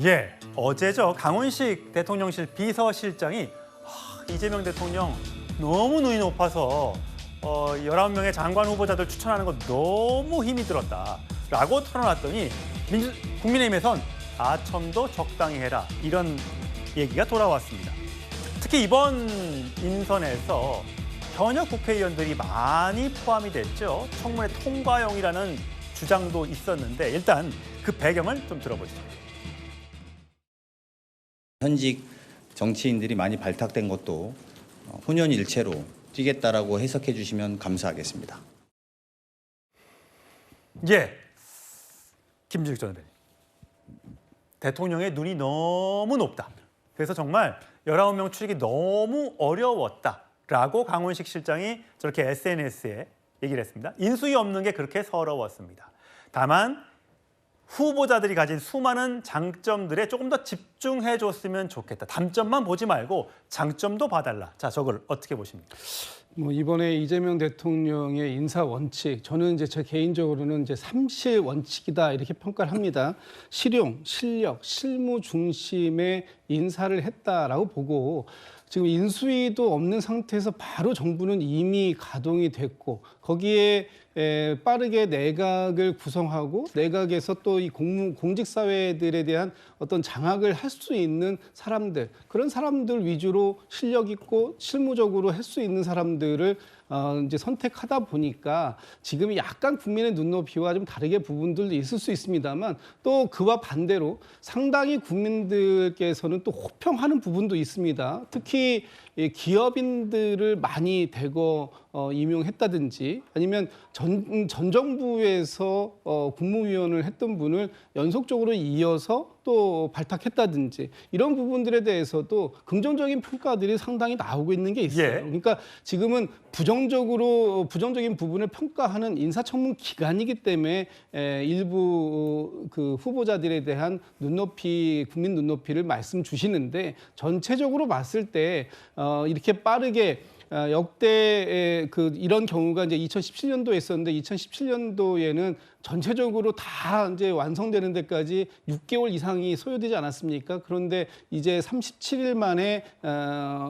예, 어제죠. 강훈식 대통령실 비서실장이 이재명 대통령 너무 눈이 높아서 19명의 장관 후보자들 추천하는 거 너무 힘이 들었다라고 털어놨더니 국민의힘에선 아첨도 적당히 해라 이런 얘기가 돌아왔습니다. 특히 이번 인선에서 현역 국회의원들이 많이 포함이 됐죠. 청문회 통과용이라는 주장도 있었는데 일단 그 배경을 좀 들어보시죠. 현직 정치인들이 많이 발탁된 것도 혼연일체로 뛰겠다라고 해석해 주시면 감사하겠습니다. 예, 김지욱 전 대변인. 대통령의 눈이 너무 높다. 그래서 정말 19명 출입이 너무 어려웠다라고 강훈식 실장이 저렇게 SNS에 얘기를 했습니다. 인수위 없는 게 그렇게 서러웠습니다. 다만 후보자들이 가진 수많은 장점들에 조금 더 집중해 줬으면 좋겠다. 단점만 보지 말고 장점도 봐달라. 자, 저걸 어떻게 보십니까? 이번에 이재명 대통령의 인사 원칙, 저는 이제 제 개인적으로는 이제 삼실 원칙이다 이렇게 평가를 합니다. 실용, 실력, 실무 중심의 인사를 했다라고 보고 지금 인수위도 없는 상태에서 바로 정부는 이미 가동이 됐고 거기에 빠르게 내각을 구성하고 내각에서 또 이 공직사회들에 대한 어떤 장악을 할 수 있는 사람들, 그런 사람들 위주로 실력 있고 실무적으로 할 수 있는 사람들을 이제 선택하다 보니까 지금 약간 국민의 눈높이와 좀 다르게 부분들도 있을 수 있습니다만 또 그와 반대로 상당히 국민들께서는 또 호평하는 부분도 있습니다. 특히 기업인들을 많이 대거 임용했다든지 아니면 전 정부에서 국무위원을 했던 분을 연속적으로 이어서 또 발탁했다든지 이런 부분들에 대해서도 긍정적인 평가들이 상당히 나오고 있는 게 있어요. 예. 그러니까 지금은 부정적인 부분을 평가하는 인사청문 기간이기 때문에 일부 그 후보자들에 대한 국민 눈높이를 말씀 주시는데 전체적으로 봤을 때 이렇게 빠르게 역대 이런 경우가 이제 2017년도에 있었는데 2017년도에는 전체적으로 다 이제 완성되는 데까지 6개월 이상이 소요되지 않았습니까? 그런데 이제 37일 만에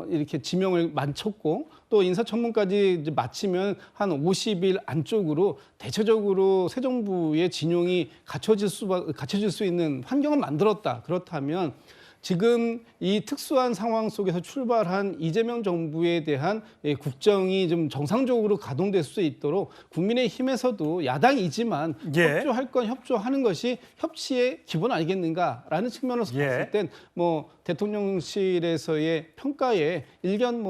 이렇게 지명을 마쳤고 또 인사청문까지 이제 마치면 한 50일 안쪽으로 대체적으로 새 정부의 진용이 갖춰질 수 있는 환경을 만들었다. 그렇다면 지금 이 특수한 상황 속에서 출발한 이재명 정부에 대한 국정이 좀 정상적으로 가동될 수 있도록 국민의힘에서도 야당이지만 협조할 건 협조하는 것이 협치의 기본 아니겠는가라는 측면에서 봤을 땐 대통령실에서의 평가에 일견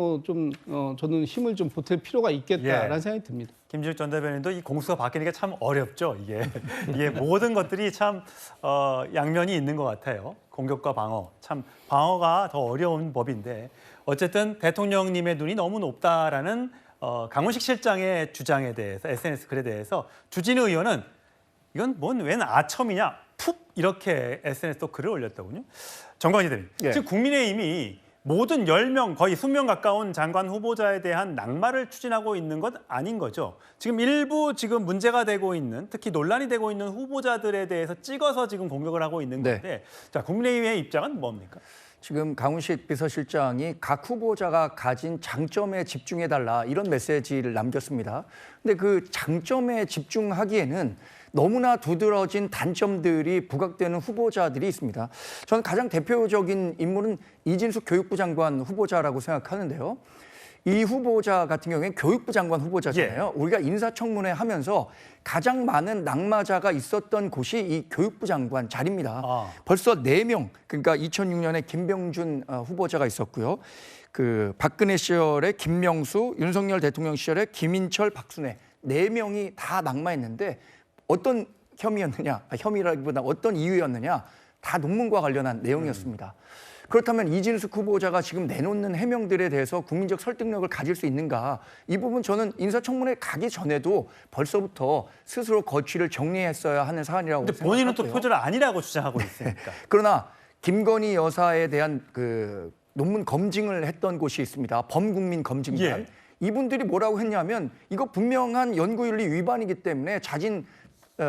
저는 힘을 좀 보탤 필요가 있겠다라는 생각이 듭니다. 김지욱 전 대변인도 이 공수가 바뀌는 게 참 어렵죠. 이게 모든 것들이 참 양면이 있는 것 같아요. 공격과 방어, 참 방어가 더 어려운 법인데 어쨌든 대통령님의 눈이 너무 높다라는 강훈식 실장의 주장에 대해서 SNS 글에 대해서 주진우 의원은 이건 웬 아첨이냐 푹 이렇게 SNS에 또 글을 올렸더군요. 정광희 대변인, 지금 국민의힘이 모든 10명, 거의 20명 가까운 장관 후보자에 대한 낙마를 추진하고 있는 것 아닌 거죠. 지금 일부 지금 문제가 되고 있는, 특히 논란이 되고 있는 후보자들에 대해서 찍어서 지금 공격을 하고 있는 건데 자, 국민의힘의 입장은 뭡니까? 지금 강훈식 비서실장이 각 후보자가 가진 장점에 집중해달라 이런 메시지를 남겼습니다. 근데 그 장점에 집중하기에는 너무나 두드러진 단점들이 부각되는 후보자들이 있습니다. 저는 가장 대표적인 인물은 이진숙 교육부 장관 후보자라고 생각하는데요. 이 후보자 같은 경우에는 교육부 장관 후보자잖아요. 우리가 인사청문회 하면서 가장 많은 낙마자가 있었던 곳이 이 교육부 장관 자리입니다. 벌써 4명, 그러니까 2006년에 김병준 후보자가 있었고요. 그 박근혜 시절에 김명수, 윤석열 대통령 시절에 김인철, 박순애 4명이 다 낙마했는데 어떤 혐의라기보다 어떤 이유였느냐, 다 논문과 관련한 내용이었습니다. 그렇다면 이진숙 후보자가 지금 내놓는 해명들에 대해서 국민적 설득력을 가질 수 있는가? 이 부분 저는 인사청문회 가기 전에도 벌써부터 스스로 거취를 정리했어야 하는 사안이라고 생각하고요. 근데 본인은 또 표절 아니라고 주장하고 있으니까. 그러나 김건희 여사에 대한 그 논문 검증을 했던 곳이 있습니다. 범국민 검증단. 이분들이 뭐라고 했냐면 이거 분명한 연구윤리 위반이기 때문에 자진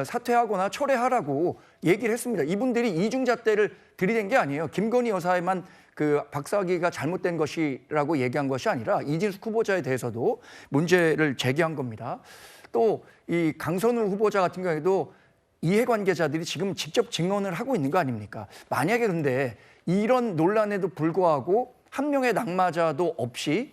사퇴하거나 철회하라고 얘기를 했습니다. 이분들이 이중잣대를 들이댄 게 아니에요. 김건희 여사에만 그 박사학위가 잘못된 것이라고 얘기한 것이 아니라 이진숙 후보자에 대해서도 문제를 제기한 겁니다. 또 이 강선우 후보자 같은 경우에도 이해관계자들이 지금 직접 증언을 하고 있는 거 아닙니까? 만약에 근데 이런 논란에도 불구하고 한 명의 낙마자도 없이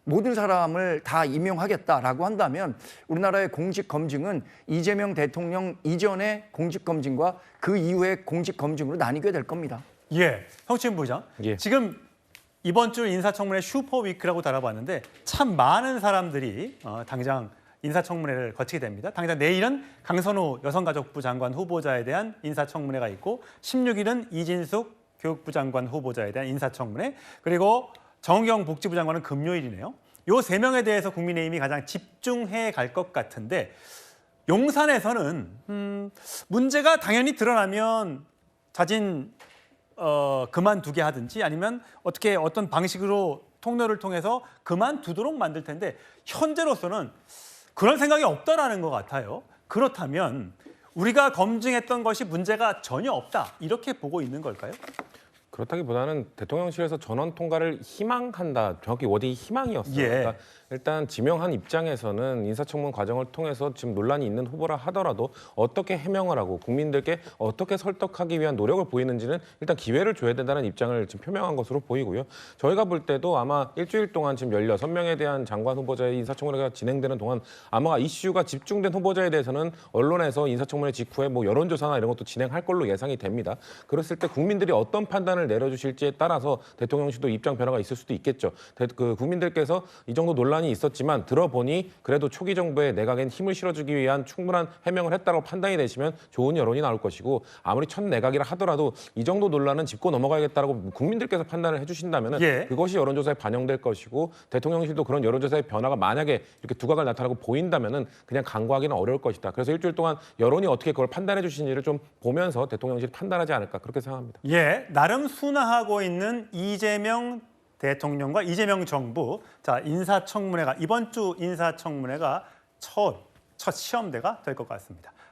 모든 사람을 다 임명하겠다라고 한다면 우리나라의 공직검증은 이재명 대통령 이전의 공직검증과 그 이후의 공직검증으로 나뉘게 될 겁니다. 예, 성추인 부장. 예. 지금 이번 주 인사청문회 슈퍼위크라고 달아봤는데 참 많은 사람들이 당장 인사청문회를 거치게 됩니다. 당장 내일은 강선우 여성가족부 장관 후보자에 대한 인사청문회가 있고 16일은 이진숙 교육부 장관 후보자에 대한 인사청문회, 그리고 정경 복지부 장관은 금요일이네요. 요 세 명에 대해서 국민의힘이 가장 집중해 갈 것 같은데 용산에서는 문제가 당연히 드러나면 자진 그만두게 하든지 아니면 어떻게 어떤 방식으로 통로를 통해서 그만두도록 만들 텐데 현재로서는 그런 생각이 없다라는 것 같아요. 그렇다면 우리가 검증했던 것이 문제가 전혀 없다 이렇게 보고 있는 걸까요? 그렇다기보다는 대통령실에서 전원 통과를 희망한다. 정확히 워딩이 희망이었어요. 예. 그러니까 일단 지명한 입장에서는 인사청문 과정을 통해서 지금 논란이 있는 후보라 하더라도 어떻게 해명을 하고 국민들께 어떻게 설득하기 위한 노력을 보이는지는 일단 기회를 줘야 된다는 입장을 지금 표명한 것으로 보이고요. 저희가 볼 때도 아마 일주일 동안 지금 16명에 대한 장관 후보자의 인사청문회가 진행되는 동안 아마 이슈가 집중된 후보자에 대해서는 언론에서 인사청문회 직후에 뭐 여론조사나 이런 것도 진행할 걸로 예상이 됩니다. 그랬을 때 국민들이 어떤 판단을 내려주실지에 따라서 대통령실도 입장 변화가 있을 수도 있겠죠. 국민들께서 이 정도 논란이 있었지만 들어보니 그래도 초기 정부의 내각엔 힘을 실어주기 위한 충분한 해명을 했다고 판단이 되시면 좋은 여론이 나올 것이고, 아무리 첫 내각이라 하더라도 이 정도 논란은 짚고 넘어가야겠다고 국민들께서 판단을 해주신다면 예. 그것이 여론조사에 반영될 것이고, 대통령실도 그런 여론조사의 변화가 만약에 이렇게 두각을 나타나고 보인다면은 그냥 간과하기는 어려울 것이다. 그래서 일주일 동안 여론이 어떻게 그걸 판단해 주시는지를 좀 보면서 대통령실이 판단하지 않을까 그렇게 생각합니다. 예, 나름 순화하고 있는 이재명 대통령과 이재명 정부. 자, 인사청문회가 이번 주 인사청문회가 첫 시험대가 될 것 같습니다.